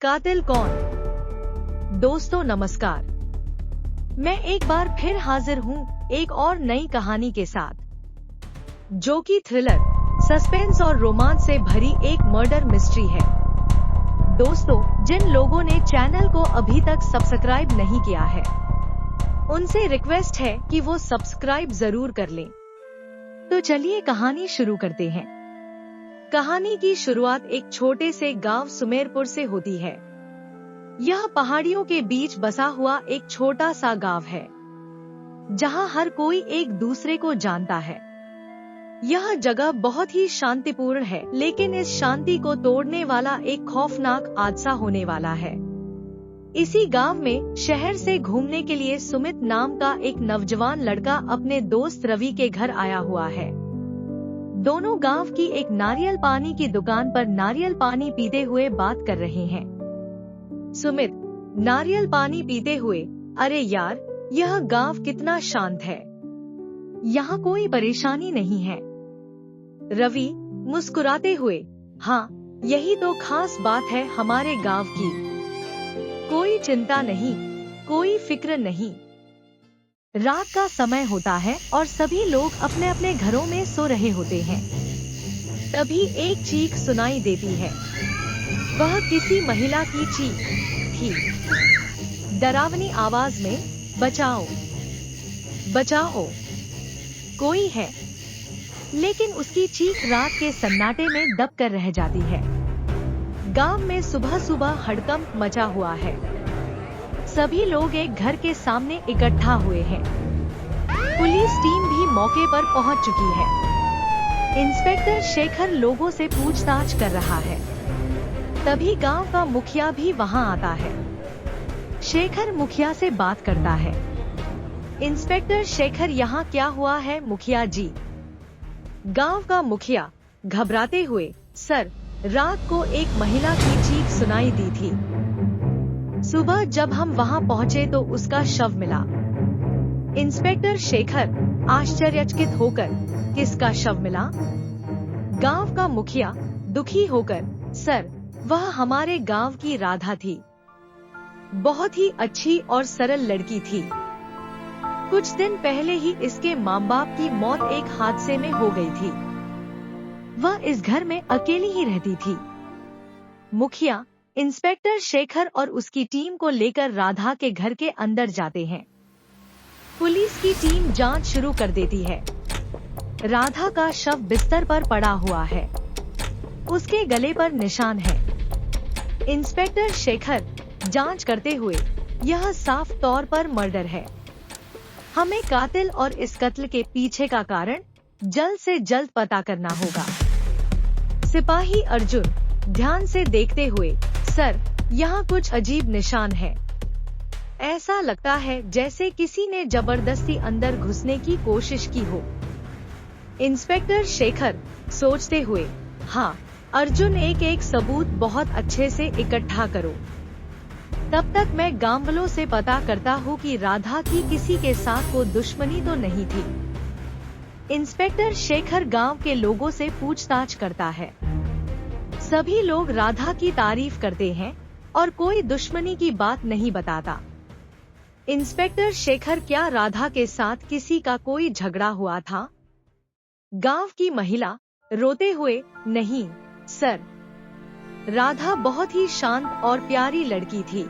कातिल कौन? दोस्तों नमस्कार, मैं एक बार फिर हाजिर हूँ एक और नई कहानी के साथ, जो कि थ्रिलर, सस्पेंस और रोमांच से भरी एक मर्डर मिस्ट्री है। दोस्तों, जिन लोगों ने चैनल को अभी तक सब्सक्राइब नहीं किया है, उनसे रिक्वेस्ट है कि वो सब्सक्राइब जरूर कर लें। तो चलिए कहानी शुरू करते हैं। कहानी की शुरुआत एक छोटे से गांव सुमेरपुर से होती है। यह पहाड़ियों के बीच बसा हुआ एक छोटा सा गांव है, जहां हर कोई एक दूसरे को जानता है। यह जगह बहुत ही शांतिपूर्ण है, लेकिन इस शांति को तोड़ने वाला एक खौफनाक हादसा होने वाला है। इसी गांव में शहर से घूमने के लिए सुमित नाम का एक नौजवान लड़का अपने दोस्त रवि के घर आया हुआ है। दोनों गांव की एक नारियल पानी की दुकान पर नारियल पानी पीते हुए बात कर रहे हैं। सुमित नारियल पानी पीते हुए, अरे यार, यह गांव कितना शांत है, यहाँ कोई परेशानी नहीं है। रवि मुस्कुराते हुए, हाँ, यही तो खास बात है हमारे गांव की। कोई चिंता नहीं, कोई फिक्र नहीं। रात का समय होता है और सभी लोग अपने अपने घरों में सो रहे होते हैं। तभी एक चीख सुनाई देती है। वह किसी महिला की चीख थी, डरावनी आवाज में, बचाओ, बचाओ, कोई है। लेकिन उसकी चीख रात के सन्नाटे में दब कर रह जाती है। गांव में सुबह सुबह हड़कंप मचा हुआ है। सभी लोग एक घर के सामने इकट्ठा हुए हैं। पुलिस टीम भी मौके पर पहुंच चुकी है। इंस्पेक्टर शेखर लोगों से पूछताछ कर रहा है। तभी गांव का मुखिया भी वहां आता है। शेखर मुखिया से बात करता है। इंस्पेक्टर शेखर, यहाँ क्या हुआ है मुखिया जी? गांव का मुखिया घबराते हुए, सर, रात को एक महिला की चीख सुनाई दी थी। सुबह जब हम वहां पहुंचे तो उसका शव मिला। इंस्पेक्टर शेखर आश्चर्यचकित होकर, किसका शव मिला? गांव का मुखिया दुखी होकर, सर, वह हमारे गांव की राधा थी। बहुत ही अच्छी और सरल लड़की थी। कुछ दिन पहले ही इसके माँ बाप की मौत एक हादसे में हो गई थी। वह इस घर में अकेली ही रहती थी। मुखिया इंस्पेक्टर शेखर और उसकी टीम को लेकर राधा के घर के अंदर जाते हैं। पुलिस की टीम जांच शुरू कर देती है। राधा का शव बिस्तर पर पड़ा हुआ है। उसके गले पर निशान है। इंस्पेक्टर शेखर जांच करते हुए, यह साफ तौर पर मर्डर है। हमें कातिल और इस कत्ल के पीछे का कारण जल्द से जल्द पता करना होगा। सिपाही अर्जुन ध्यान से देखते हुए, सर, यहाँ कुछ अजीब निशान है। ऐसा लगता है जैसे किसी ने जबरदस्ती अंदर घुसने की कोशिश की हो। इंस्पेक्टर शेखर सोचते हुए, हाँ, अर्जुन, एक एक सबूत बहुत अच्छे से इकट्ठा करो। तब तक मैं गांववालों से पता करता हूँ कि राधा की किसी के साथ कोई दुश्मनी तो नहीं थी। इंस्पेक्टर शेखर गांव के लोगों से पूछताछ करता है। सभी लोग राधा की तारीफ करते हैं और कोई दुश्मनी की बात नहीं बताता। इंस्पेक्टर शेखर, क्या राधा के साथ किसी का कोई झगड़ा हुआ था? गांव की महिला रोते हुए, नहीं सर, राधा बहुत ही शांत और प्यारी लड़की थी।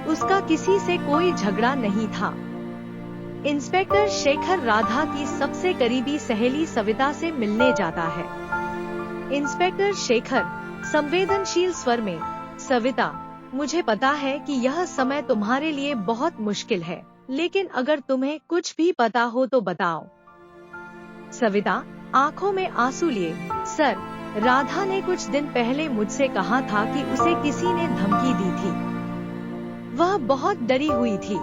उसका किसी से कोई झगड़ा नहीं था। इंस्पेक्टर शेखर राधा की सबसे करीबी सहेली सविता से मिलने जाता है। इंस्पेक्टर शेखर संवेदनशील स्वर में, सविता, मुझे पता है कि यह समय तुम्हारे लिए बहुत मुश्किल है, लेकिन अगर तुम्हें कुछ भी पता हो तो बताओ। सविता आंखों में आंसू लिए, सर, राधा ने कुछ दिन पहले मुझसे कहा था कि उसे किसी ने धमकी दी थी। वह बहुत डरी हुई थी।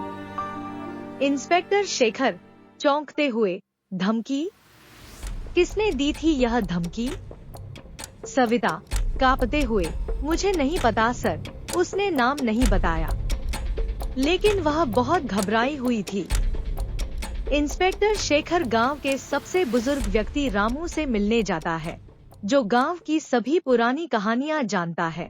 इंस्पेक्टर शेखर चौंकते हुए, धमकी? किसने दी थी यह धमकी? सविता कांपते हुए, मुझे नहीं पता सर, उसने नाम नहीं बताया, लेकिन वह बहुत घबराई हुई थी। इंस्पेक्टर शेखर गांव के सबसे बुजुर्ग व्यक्ति रामू से मिलने जाता है, जो गांव की सभी पुरानी कहानियां जानता है।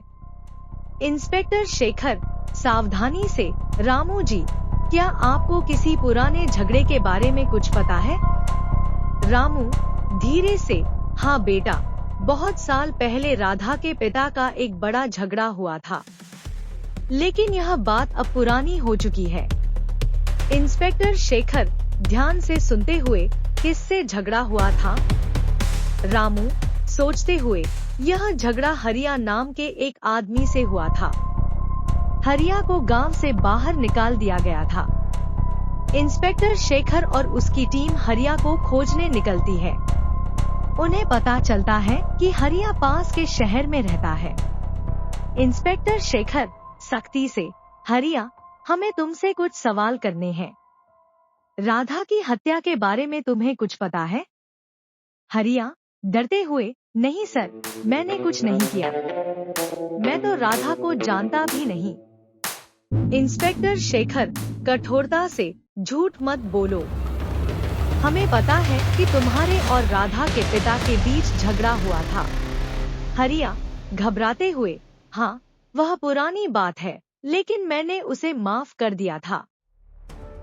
इंस्पेक्टर शेखर सावधानी से, रामू जी, क्या आपको किसी पुराने झगड़े के बारे में कुछ पता है? रामू धीरे से, हाँ बेटा, बहुत साल पहले राधा के पिता का एक बड़ा झगड़ा हुआ था, लेकिन यह बात अब पुरानी हो चुकी है। इंस्पेक्टर शेखर ध्यान से सुनते हुए, किससे झगड़ा हुआ था? रामू सोचते हुए, यह झगड़ा हरिया नाम के एक आदमी से हुआ था। हरिया को गांव से बाहर निकाल दिया गया था। इंस्पेक्टर शेखर और उसकी टीम हरिया को खोजने निकलती है। उन्हें पता चलता है कि हरिया पास के शहर में रहता है। इंस्पेक्टर शेखर सख्ती से, हरिया, हमें तुमसे कुछ सवाल करने हैं। राधा की हत्या के बारे में तुम्हें कुछ पता है? हरिया डरते हुए, नहीं सर, मैंने कुछ नहीं किया, मैं तो राधा को जानता भी नहीं। इंस्पेक्टर शेखर कठोरता से, झूठ मत बोलो, हमें पता है कि तुम्हारे और राधा के पिता के बीच झगड़ा हुआ था। हरिया घबराते हुए, हाँ, वह पुरानी बात है, लेकिन मैंने उसे माफ कर दिया था।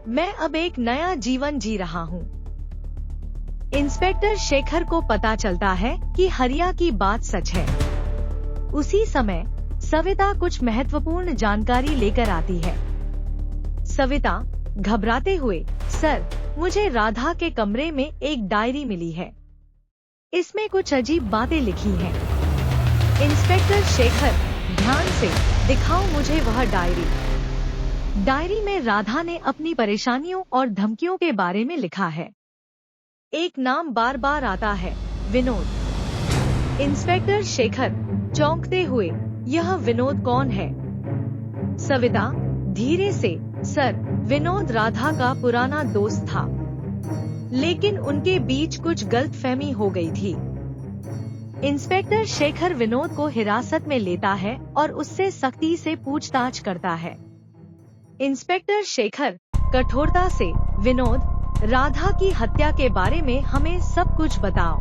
मैं अब एक नया जीवन जी रहा हूँ। इंस्पेक्टर शेखर को पता चलता है कि हरिया की बात सच है। उसी समय सविता कुछ महत्वपूर्ण जानकारी लेकर आती है। सविता घबराते हुए, सर, मुझे राधा के कमरे में एक डायरी मिली है, इसमें कुछ अजीब बातें लिखी हैं। इंस्पेक्टर शेखर ध्यान से, दिखाओ मुझे वह डायरी। डायरी में राधा ने अपनी परेशानियों और धमकियों के बारे में लिखा है। एक नाम बार बार आता है, विनोद। इंस्पेक्टर शेखर चौंकते हुए, यह विनोद कौन है? सविता धीरे से, सर, विनोद राधा का पुराना दोस्त था, लेकिन उनके बीच कुछ गलतफहमी हो गई थी। इंस्पेक्टर शेखर विनोद को हिरासत में लेता है और उससे सख्ती से पूछताछ करता है। इंस्पेक्टर शेखर कठोरता से, विनोद, राधा की हत्या के बारे में हमें सब कुछ बताओ।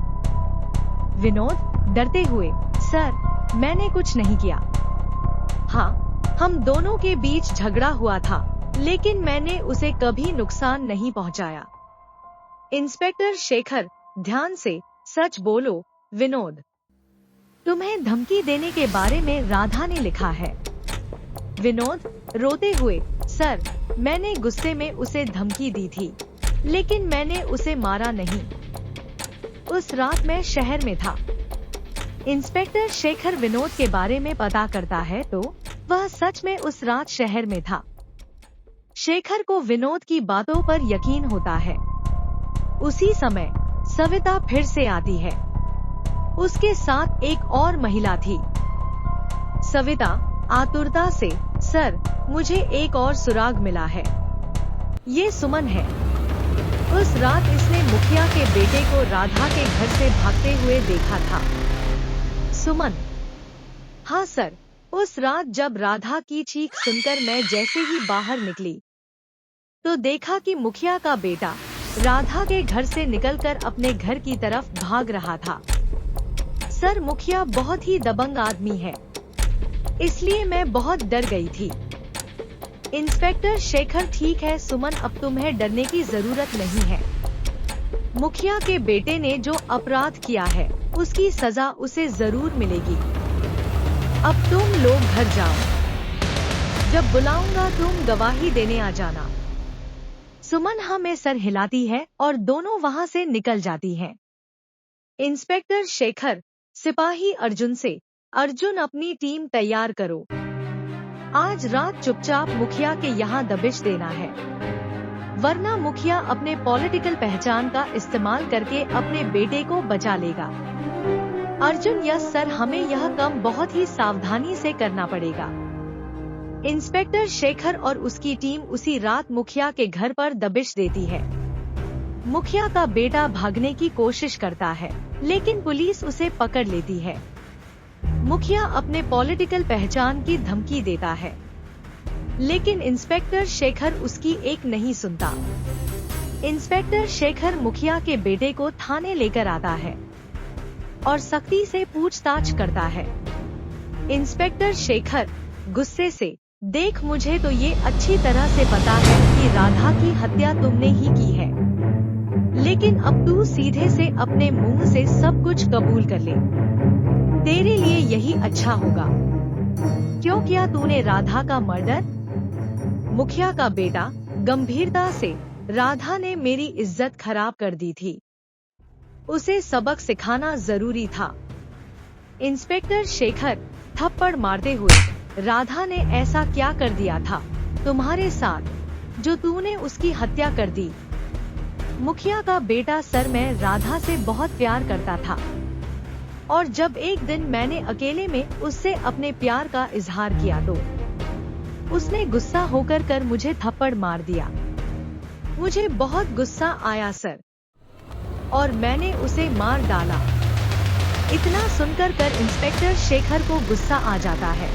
विनोद डरते हुए, सर, मैंने कुछ नहीं किया। हाँ, हम दोनों के बीच झगड़ा हुआ था, लेकिन मैंने उसे कभी नुकसान नहीं पहुंचाया। इंस्पेक्टर शेखर ध्यान से, सच बोलो विनोद, तुम्हें धमकी देने के बारे में राधा ने लिखा है। विनोद रोते हुए, सर, मैंने गुस्से में उसे धमकी दी थी, लेकिन मैंने उसे मारा नहीं। उस रात मैं शहर में था। इंस्पेक्टर शेखर विनोद के बारे में पता करता है तो वह सच में उस रात शहर में था। शेखर को विनोद की बातों पर यकीन होता है। उसी समय सविता फिर से आती है। उसके साथ एक और महिला थी। सविता आतुरता से, सर, मुझे एक और सुराग मिला है। ये सुमन है। उस रात इसने मुखिया के बेटे को राधा के घर से भागते हुए देखा था। सुमन, हाँ सर, उस रात जब राधा की चीख सुनकर मैं जैसे ही बाहर निकली तो देखा कि मुखिया का बेटा राधा के घर से निकलकर अपने घर की तरफ भाग रहा था। सर, मुखिया बहुत ही दबंग आदमी है, इसलिए मैं बहुत डर गई थी। इंस्पेक्टर शेखर, ठीक है सुमन, अब तुम्हें डरने की जरूरत नहीं है। मुखिया के बेटे ने जो अपराध किया है उसकी सजा उसे जरूर मिलेगी। अब तुम लोग घर जाओ, जब बुलाऊंगा तुम गवाही देने आ जाना। सुमन हाँ में सर हिलाती है और दोनों वहां से निकल जाती हैं। इंस्पेक्टर शेखर सिपाही अर्जुन से, अर्जुन, अपनी टीम तैयार करो, आज रात चुपचाप मुखिया के यहाँ दबिश देना है, वरना मुखिया अपने पॉलिटिकल पहचान का इस्तेमाल करके अपने बेटे को बचा लेगा। अर्जुन, यस सर, हमें यह काम बहुत ही सावधानी से करना पड़ेगा। इंस्पेक्टर शेखर और उसकी टीम उसी रात मुखिया के घर पर दबिश देती है। मुखिया का बेटा भागने की कोशिश करता है, लेकिन पुलिस उसे पकड़ लेती है। मुखिया अपने पॉलिटिकल पहचान की धमकी देता है, लेकिन इंस्पेक्टर शेखर उसकी एक नहीं सुनता। इंस्पेक्टर शेखर मुखिया के बेटे को थाने लेकर आता है और सख्ती से पूछताछ करता है। इंस्पेक्टर शेखर गुस्से से, देख मुझे तो ये अच्छी तरह से पता है कि राधा की हत्या तुमने ही की है, लेकिन अब तू सीधे से अपने मुंह से सब कुछ कबूल कर ले। तेरे लिए यही अच्छा होगा। क्यों किया तूने राधा का मर्डर? मुखिया का बेटा, गंभीरता से, राधा ने मेरी इज्जत खराब कर दी थी। उसे सबक सिखाना जरूरी था। इंस्पेक्टर शेखर, थप्पड़ मारते हुए, राधा ने ऐसा क्या कर दिया था तुम्हारे साथ, जो तूने उसकी हत्या कर दी? मुखिया का बेटा, सर मैं राधा से बहुत प्यार करता था, और जब एक दिन मैंने अकेले में उससे अपने प्यार का इजहार किया तो उसने गुस्सा होकर कर मुझे थप्पड़ मार दिया। मुझे बहुत गुस्सा आया सर, और मैंने उसे मार डाला। इतना सुनकर कर इंस्पेक्टर शेखर को गुस्सा आ जाता है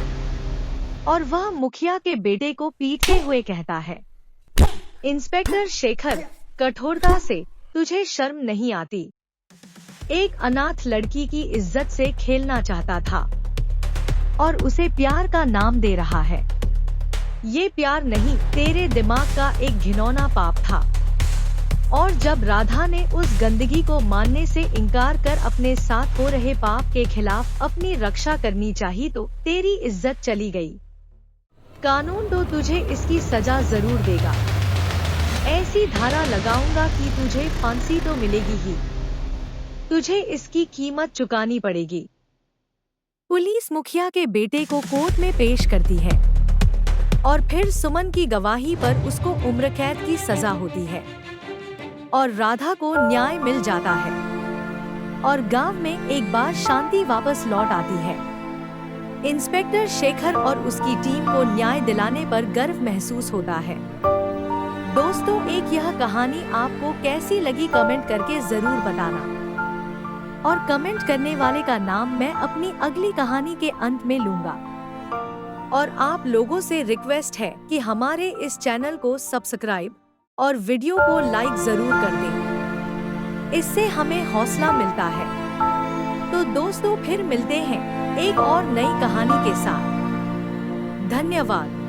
और वह मुखिया के बेटे को पीटते हुए कहता है, इंस्पेक्टर शेखर, कठोरता से, तुझे शर्म नहीं आती? एक अनाथ लड़की की इज्जत से खेलना चाहता था और उसे प्यार का नाम दे रहा है। ये प्यार नहीं, तेरे दिमाग का एक घिनौना पाप था। और जब राधा ने उस गंदगी को मानने से इनकार कर अपने साथ हो रहे पाप के खिलाफ अपनी रक्षा करनी चाहिए तो तेरी इज्जत चली गई। कानून तो तुझे इसकी सजा जरूर देगा। ऐसी धारा लगाऊंगा कि तुझे फांसी तो मिलेगी ही, तुझे इसकी कीमत चुकानी पड़ेगी। पुलिस मुखिया के बेटे को कोर्ट में पेश करती है और फिर सुमन की गवाही पर उसको उम्र कैद की सजा होती है और राधा को न्याय मिल जाता है और गांव में एक बार शांति वापस लौट आती है। इंस्पेक्टर शेखर और उसकी टीम को न्याय दिलाने पर गर्व महसूस होता है। दोस्तों, एक यह कहानी आपको कैसी लगी कमेंट करके जरूर बताना, और कमेंट करने वाले का नाम मैं अपनी अगली कहानी के अंत में लूंगा। और आप लोगों से रिक्वेस्ट है कि हमारे इस चैनल को सब्सक्राइब और वीडियो को लाइक जरूर कर दें, इससे हमें हौसला मिलता है। तो दोस्तों, फिर मिलते हैं एक और नई कहानी के साथ। धन्यवाद।